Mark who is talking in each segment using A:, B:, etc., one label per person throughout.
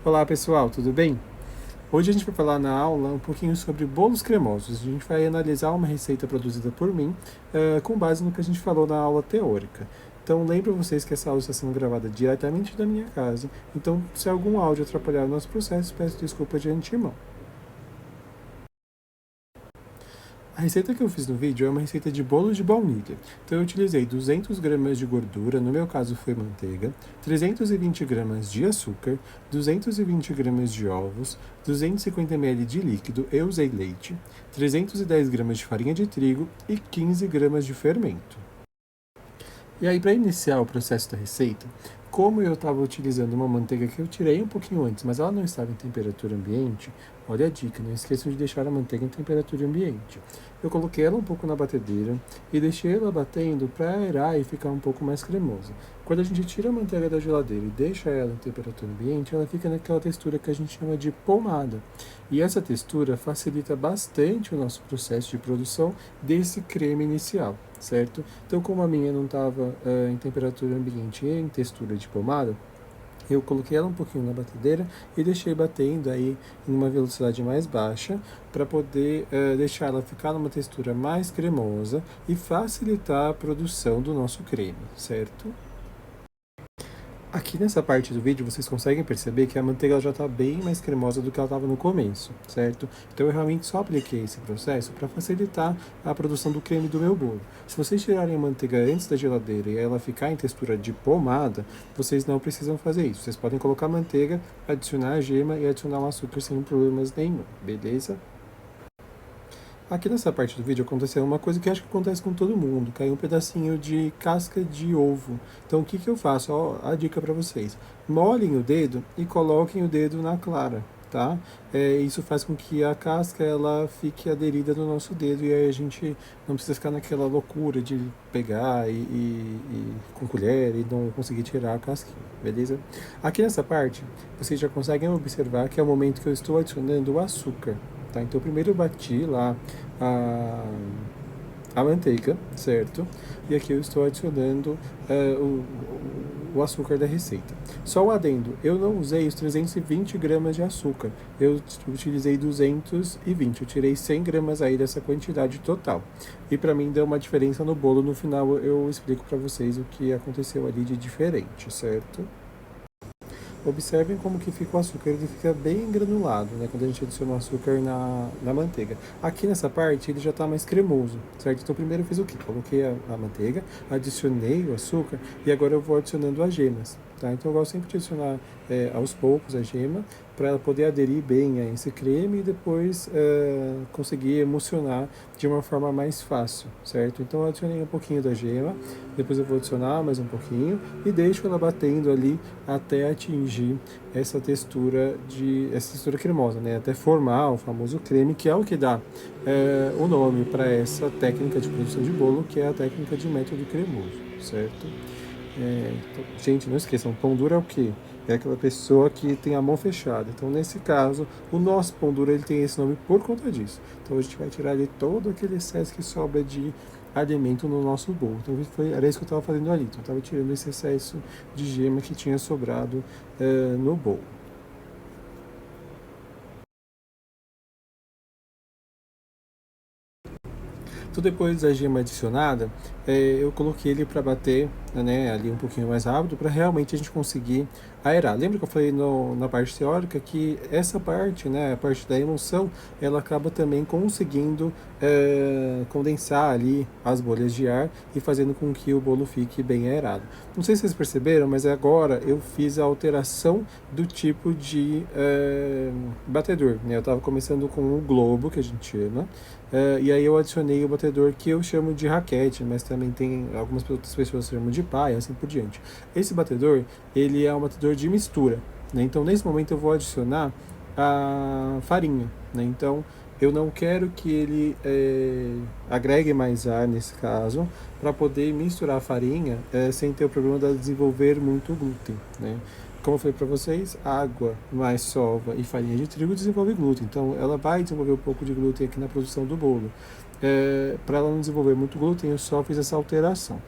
A: Olá pessoal, tudo bem? Hoje a gente vai falar na aula um pouquinho sobre bolos cremosos. A gente vai analisar uma receita produzida por mim com base no que a gente falou na aula teórica. Então lembro vocês que essa aula está sendo gravada diretamente da minha casa, então se algum áudio atrapalhar o nosso processo, peço desculpa de antemão. A receita que eu fiz no vídeo é uma receita de bolo de baunilha. Então eu utilizei 200 gramas de gordura, no meu caso foi manteiga, 320 gramas de açúcar, 220 gramas de ovos, 250 ml de líquido, eu usei leite, 310 gramas de farinha de trigo e 15 gramas de fermento. E aí, para iniciar o processo da receita, como eu estava utilizando uma manteiga que eu tirei um pouquinho antes, mas ela não estava em temperatura ambiente, olha a dica, não esqueçam de deixar a manteiga em temperatura ambiente. Eu coloquei ela um pouco na batedeira e deixei ela batendo para aerar e ficar um pouco mais cremosa. Quando a gente tira a manteiga da geladeira e deixa ela em temperatura ambiente, ela fica naquela textura que a gente chama de pomada. E essa textura facilita bastante o nosso processo de produção desse creme inicial, certo? Então, como a minha não estava em temperatura ambiente e em textura de pomada, eu coloquei ela um pouquinho na batedeira e deixei batendo aí em uma velocidade mais baixa para poder deixar ela ficar numa textura mais cremosa e facilitar a produção do nosso creme, certo? Aqui nessa parte do vídeo vocês conseguem perceber que a manteiga já está bem mais cremosa do que ela estava no começo, certo? Então eu realmente só apliquei esse processo para facilitar a produção do creme do meu bolo. Se vocês tirarem a manteiga antes da geladeira e ela ficar em textura de pomada, vocês não precisam fazer isso. Vocês podem colocar a manteiga, adicionar a gema e adicionar o açúcar sem problemas nenhum, beleza? Aqui nessa parte do vídeo aconteceu uma coisa que acho que acontece com todo mundo, caiu um pedacinho de casca de ovo. Então o que eu faço? Ó, a dica para vocês, molhem o dedo e coloquem o dedo na clara, tá? Isso faz com que a casca ela fique aderida no nosso dedo e aí a gente não precisa ficar naquela loucura de pegar e com colher e não conseguir tirar a casquinha, beleza? Aqui nessa parte, vocês já conseguem observar que é o momento que eu estou adicionando o açúcar. Tá? Então, primeiro eu bati lá a manteiga, certo? E aqui eu estou adicionando o açúcar da receita. Só o adendo, eu não usei os 320 gramas de açúcar, eu utilizei 220, eu tirei 100 gramas aí dessa quantidade total. E para mim deu uma diferença no bolo, no final eu explico para vocês o que aconteceu ali de diferente, certo? Observem como que fica o açúcar, ele fica bem granulado, né, quando a gente adiciona o açúcar na manteiga. Aqui nessa parte ele já está mais cremoso, certo? Então primeiro eu fiz o quê? Coloquei a manteiga, adicionei o açúcar e agora eu vou adicionando as gemas, tá? Então eu gosto sempre de adicionar aos poucos a gema, para ela poder aderir bem a esse creme e depois conseguir emulsionar de uma forma mais fácil, certo? Então eu adicionei um pouquinho da gema, depois eu vou adicionar mais um pouquinho e deixo ela batendo ali até atingir essa textura cremosa, né? Até formar o famoso creme, que é o que dá o nome para essa técnica de produção de bolo, que é a técnica de método cremoso, certo? Então, gente, não esqueçam, pão duro é o quê? É aquela pessoa que tem a mão fechada. Então, nesse caso, o nosso pão duro ele tem esse nome por conta disso. Então, a gente vai tirar ali todo aquele excesso que sobra de alimento no nosso bolo. Então, era isso que eu estava fazendo ali. Então, eu estava tirando esse excesso de gema que tinha sobrado no bolo. Então, depois da gema adicionada, eu coloquei ele para bater, né, ali um pouquinho mais rápido, para realmente a gente conseguir aerar. Lembra que eu falei na parte teórica que essa parte, né, a parte da emulsão, ela acaba também conseguindo condensar ali as bolhas de ar e fazendo com que o bolo fique bem aerado. Não sei se vocês perceberam, mas agora eu fiz a alteração do tipo de batedor, né? Eu estava começando com o globo, que a gente chama, e aí eu adicionei o batedor que eu chamo de raquete, mas também tem algumas outras pessoas que chamam de pá e assim por diante. Esse batedor, ele é um batedor de mistura, né? Então nesse momento eu vou adicionar a farinha, né? Então eu não quero que ele agregue mais ar nesse caso, para poder misturar a farinha sem ter o problema de desenvolver muito glúten, né? Como eu falei para vocês, água mais sova e farinha de trigo desenvolve glúten. Então, ela vai desenvolver um pouco de glúten aqui na produção do bolo. para ela não desenvolver muito glúten, eu só fiz essa alteração.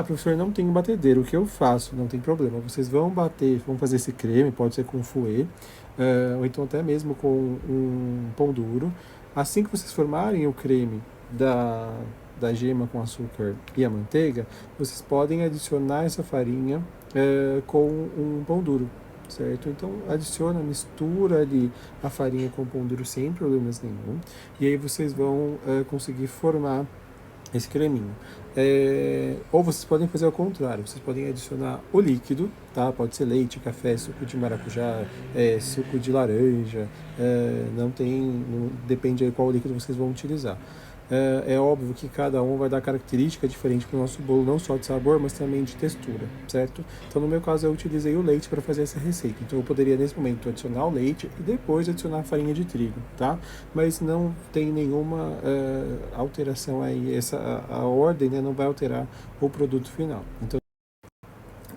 A: Professor, não tem batedeira, o que eu faço? Não tem problema, vocês vão bater, vão fazer esse creme, pode ser com fouet, ou então até mesmo com um pão duro. Assim que vocês formarem o creme da gema com açúcar e a manteiga, vocês podem adicionar essa farinha com um pão duro, certo? Então adiciona, mistura ali a farinha com o pão duro sem problemas nenhum, e aí vocês vão conseguir formar esse creminho. Ou vocês podem fazer ao contrário, vocês podem adicionar o líquido, tá? Pode ser leite, café, suco de maracujá, suco de laranja, depende aí qual líquido vocês vão utilizar. É óbvio que cada um vai dar característica diferente para o nosso bolo, não só de sabor, mas também de textura, certo? Então, no meu caso, eu utilizei o leite para fazer essa receita. Então, eu poderia, nesse momento, adicionar o leite e depois adicionar a farinha de trigo, tá? Mas não tem nenhuma alteração aí, a ordem, né, não vai alterar o produto final. Então,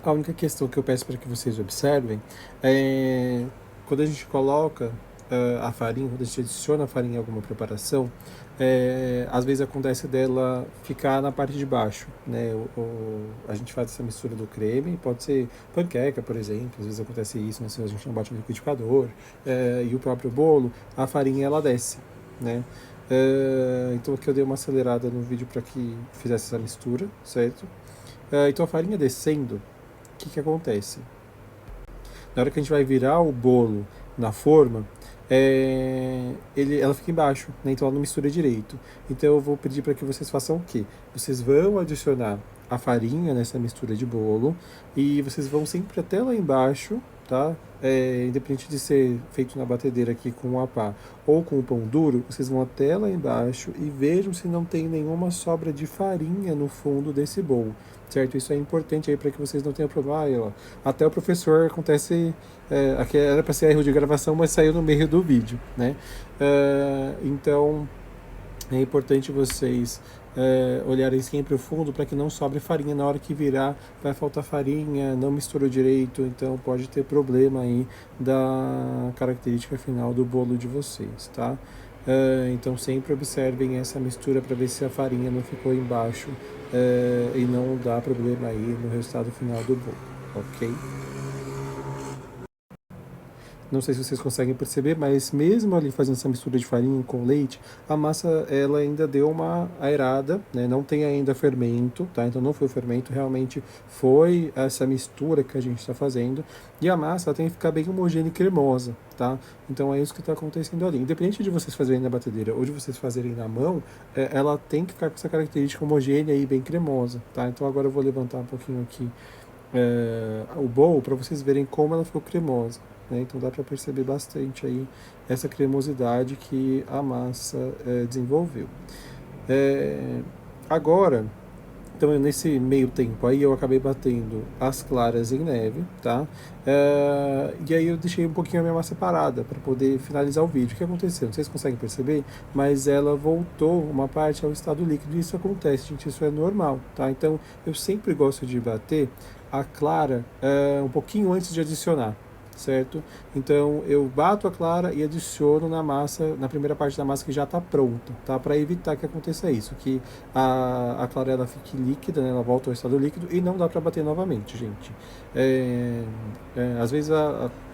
A: a única questão que eu peço para que vocês observem é quando a gente coloca a farinha, quando a gente adiciona a farinha em alguma preparação, às vezes acontece dela ficar na parte de baixo, né? A gente faz essa mistura do creme, pode ser panqueca, por exemplo, às vezes acontece isso, né? Se a gente não bate no liquidificador, e o próprio bolo, a farinha ela desce, né? Então aqui eu dei uma acelerada no vídeo para que fizesse essa mistura, certo? Então a farinha descendo, o que acontece? Na hora que a gente vai virar o bolo na forma, ela fica embaixo, né? Então ela não mistura direito. Então eu vou pedir para que vocês façam o quê? Vocês vão adicionar a farinha nessa mistura de bolo e vocês vão sempre até lá embaixo, tá? Independente de ser feito na batedeira aqui com a pá ou com o pão duro, vocês vão até lá embaixo e vejam se não tem nenhuma sobra de farinha no fundo desse bolo, certo? Isso é importante aí para que vocês não tenham problema. Até o professor acontece, aqui era para ser erro de gravação, mas saiu no meio do vídeo, né? Então é importante vocês olharem sempre o fundo para que não sobre farinha. Na hora que virar, vai faltar farinha, não misturou direito, então pode ter problema aí da característica final do bolo de vocês, tá? Então sempre observem essa mistura para ver se a farinha não ficou embaixo e não dá problema aí no resultado final do bolo, ok? Não sei se vocês conseguem perceber, mas mesmo ali fazendo essa mistura de farinha com leite, a massa ela ainda deu uma aerada, né? Não tem ainda fermento, tá? Então não foi fermento, realmente foi essa mistura que a gente está fazendo. E a massa ela tem que ficar bem homogênea e cremosa, tá? Então é isso que está acontecendo ali. Independente de vocês fazerem na batedeira ou de vocês fazerem na mão, ela tem que ficar com essa característica homogênea e bem cremosa, tá? Então agora eu vou levantar um pouquinho aqui o bowl para vocês verem como ela ficou cremosa, né? Então dá para perceber bastante aí essa cremosidade que a massa desenvolveu. Agora, então nesse meio tempo aí eu acabei batendo as claras em neve, tá? E aí eu deixei um pouquinho a minha massa parada para poder finalizar o vídeo. O que aconteceu? Vocês conseguem perceber? Mas ela voltou uma parte ao estado líquido e isso acontece, gente, isso é normal, tá? Então eu sempre gosto de bater a clara um pouquinho antes de adicionar, certo? Então eu bato a clara e adiciono na massa, na primeira parte da massa que já está pronta, tá? Para evitar que aconteça isso, que a clara ela fique líquida, né? Ela volta ao estado líquido e não dá para bater novamente, gente. Às vezes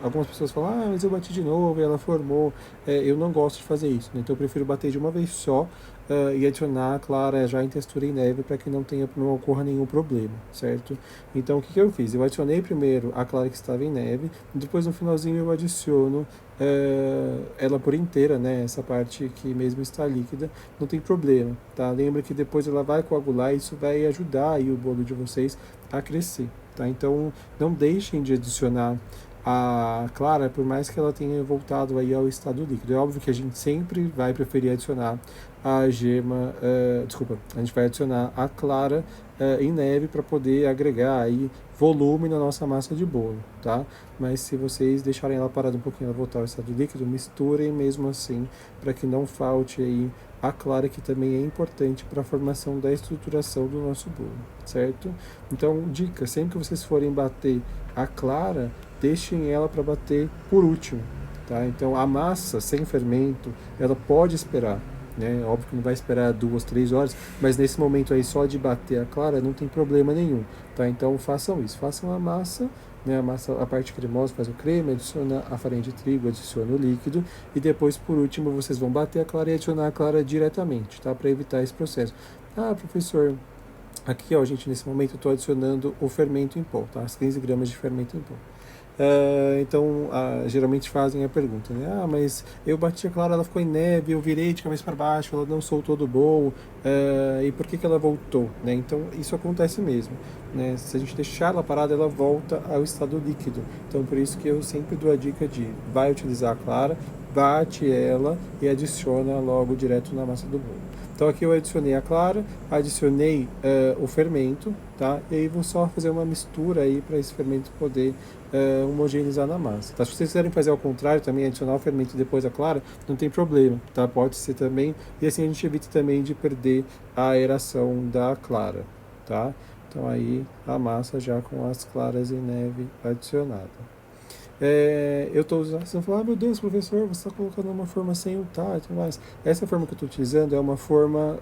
A: algumas pessoas falam, mas eu bati de novo e ela formou. Eu não gosto de fazer isso, né? Então eu prefiro bater de uma vez só. E adicionar a clara já em textura em neve para que não ocorra nenhum problema, certo? Então o que eu fiz? Eu adicionei primeiro a clara que estava em neve, depois no finalzinho eu adiciono ela por inteira, né? Essa parte que mesmo está líquida, não tem problema, tá? Lembra que depois ela vai coagular e isso vai ajudar aí o bolo de vocês a crescer, tá? Então não deixem de adicionar a clara, por mais que ela tenha voltado aí ao estado líquido. É óbvio que a gente sempre vai preferir adicionar a gema, a gente vai adicionar a clara em neve para poder agregar aí volume na nossa massa de bolo, tá? Mas se vocês deixarem ela parada um pouquinho, ela voltar ao estado líquido, misturem mesmo assim, para que não falte aí a clara, que também é importante para a formação da estruturação do nosso bolo, certo? Então, dica, sempre que vocês forem bater a clara, deixem ela para bater por último, tá? Então a massa sem fermento, ela pode esperar, né? Óbvio que não vai esperar 2, 3 horas, mas nesse momento aí só de bater a clara não tem problema nenhum, tá? Então façam isso, façam a massa, né? A massa, a parte cremosa faz o creme, adiciona a farinha de trigo, adiciona o líquido e depois por último vocês vão bater a clara e adicionar a clara diretamente, tá? Para evitar esse processo. Ah, professor, aqui, ó, gente, nesse momento eu estou adicionando o fermento em pó, tá? As 15 gramas de fermento em pó. Então, geralmente fazem a pergunta, né? Ah, mas eu bati a clara, ela ficou em neve, eu virei de cabeça para baixo, ela não soltou do bowl, e por que ela voltou, né? Então, isso acontece mesmo, né? Se a gente deixar ela parada, ela volta ao estado líquido. Então, por isso que eu sempre dou a dica de vai utilizar a clara, bate ela e adiciona logo direto na massa do bolo. Então aqui eu adicionei a clara, adicionei o fermento, tá? E aí vou só fazer uma mistura aí para esse fermento poder homogeneizar na massa, tá? Se vocês quiserem fazer ao contrário, também adicionar o fermento e depois a clara, não tem problema, tá? Pode ser também, e assim a gente evita também de perder a aeração da clara, tá? Então aí a massa já com as claras em neve adicionada. Eu estou usando, você fala, ah, meu Deus, professor, você está colocando uma forma sem untar e tudo mais. Essa forma que eu estou utilizando é uma forma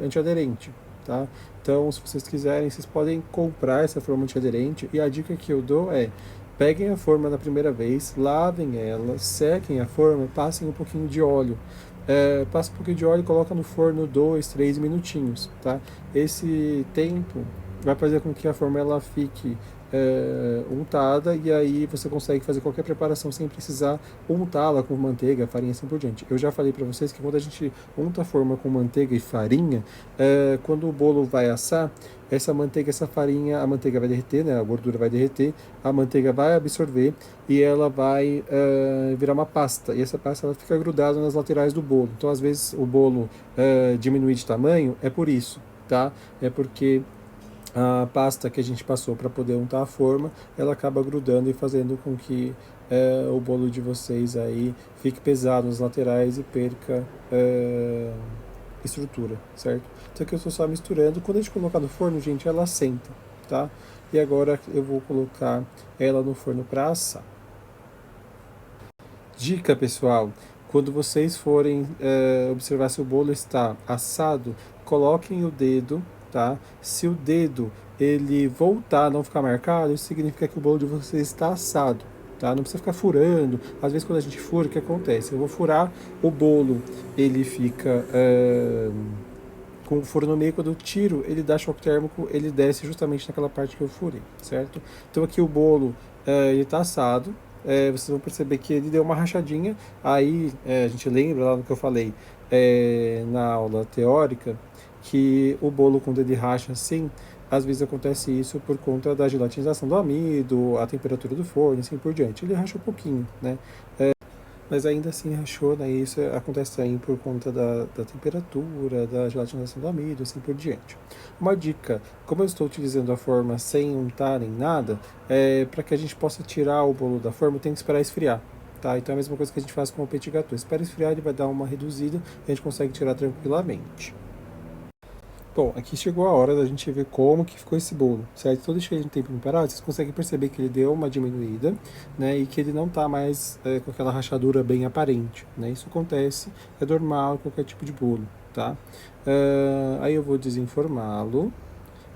A: antiaderente, tá? Então, se vocês quiserem, vocês podem comprar essa forma antiaderente e a dica que eu dou é peguem a forma na primeira vez, lavem ela, sequem a forma, passem um pouquinho de óleo. Passa um pouquinho de óleo e coloca no forno 2, 3 minutinhos, tá? Esse tempo vai fazer com que a forma ela fique untada e aí você consegue fazer qualquer preparação sem precisar untá-la com manteiga, farinha e assim por diante. Eu já falei para vocês que quando a gente unta a forma com manteiga e farinha, quando o bolo vai assar, essa manteiga, essa farinha, a manteiga vai derreter, né? A gordura vai derreter, a manteiga vai absorver e ela vai virar uma pasta. E essa pasta ela fica grudada nas laterais do bolo. Então, às vezes, o bolo diminui de tamanho, é por isso, tá? É porque a pasta que a gente passou para poder untar a forma, ela acaba grudando e fazendo com que o bolo de vocês aí fique pesado nas laterais e perca estrutura, certo? Então aqui eu estou só misturando. Quando a gente colocar no forno, gente, ela assenta, tá? E agora eu vou colocar ela no forno para assar. Dica, pessoal, quando vocês forem observar se o bolo está assado, coloquem o dedo, tá? Se o dedo ele voltar, não ficar marcado, isso significa que o bolo de vocês está assado, tá? Não precisa ficar furando. Às vezes quando a gente fura, o que acontece? Eu vou furar o bolo, ele fica com o furo no meio, quando eu tiro, ele dá choque térmico, ele desce justamente naquela parte que eu furei, certo? Então aqui o bolo, ele está assado, vocês vão perceber que ele deu uma rachadinha, aí a gente lembra lá no que eu falei na aula teórica, que o bolo quando ele racha assim, às vezes acontece isso por conta da gelatinização do amido, a temperatura do forno e assim por diante. Ele racha um pouquinho, né? Mas ainda assim rachou, né? Isso acontece também por conta da temperatura, da gelatinização do amido, assim por diante. Uma dica, como eu estou utilizando a forma sem untar em nada, para que a gente possa tirar o bolo da forma, tem que esperar esfriar. Tá? Então é a mesma coisa que a gente faz com o petit gâteau. Espera esfriar, ele vai dar uma reduzida e a gente consegue tirar tranquilamente. Bom, aqui chegou a hora da gente ver como que ficou esse bolo, certo? Então deixa ele um tempo parado, vocês conseguem perceber que ele deu uma diminuída, né? E que ele não está mais com aquela rachadura bem aparente, né? Isso acontece, é normal em qualquer tipo de bolo, tá? Aí eu vou desenformá-lo,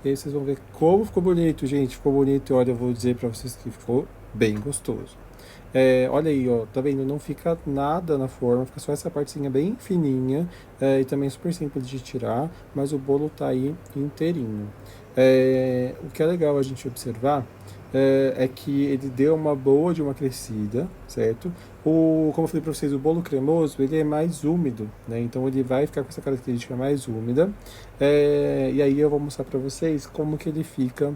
A: e aí vocês vão ver como ficou bonito, gente. Ficou bonito e olha, eu vou dizer para vocês que ficou bem gostoso. Olha aí, ó, tá vendo? Não fica nada na forma, fica só essa partezinha bem fininha e também super simples de tirar, mas o bolo tá aí inteirinho. O que é legal a gente observar é que ele deu uma boa de uma crescida, certo? Como eu falei para vocês, o bolo cremoso ele é mais úmido, né? Então ele vai ficar com essa característica mais úmida. E aí eu vou mostrar para vocês como que ele fica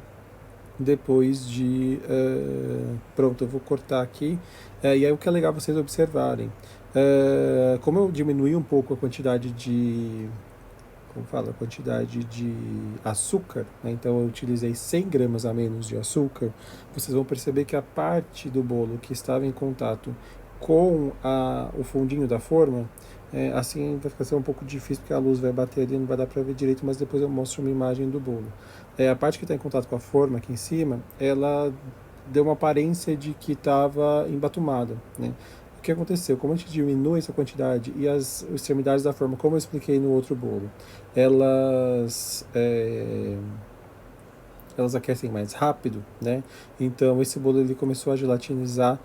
A: depois de pronto, eu vou cortar aqui e aí o que é legal vocês observarem como eu diminui um pouco a quantidade de a quantidade de açúcar, né? Então eu utilizei 100 gramas a menos de açúcar, vocês vão perceber que a parte do bolo que estava em contato com o fundinho da forma, assim vai ficar um pouco difícil porque a luz vai bater ali, não vai dar para ver direito, mas depois eu mostro uma imagem do bolo. A parte que está em contato com a forma aqui em cima, ela deu uma aparência de que estava embatumada, né? que aconteceu? Como a gente diminui essa quantidade e as extremidades da forma como eu expliquei no outro bolo, elas aquecem mais rápido, né? Então esse bolo ele começou a gelatinizar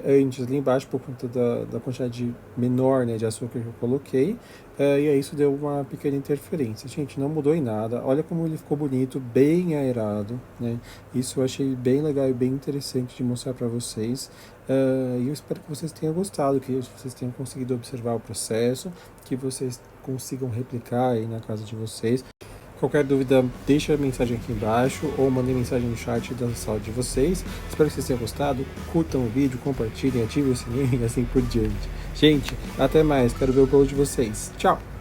A: antes ali embaixo por conta da quantidade menor, né, de açúcar que eu coloquei, e aí isso deu uma pequena interferência. Gente, não mudou em nada. Olha como ele ficou bonito, bem aerado, né? Isso eu achei bem legal e bem interessante de mostrar para vocês. E eu espero que vocês tenham gostado, que vocês tenham conseguido observar o processo, que vocês consigam replicar aí na casa de vocês. Qualquer dúvida, deixa a mensagem aqui embaixo ou mandem mensagem no chat da sala de vocês. Espero que vocês tenham gostado. Curtam o vídeo, compartilhem, ativem o sininho e assim por diante. Gente, até mais. Quero ver o bolo de vocês. Tchau!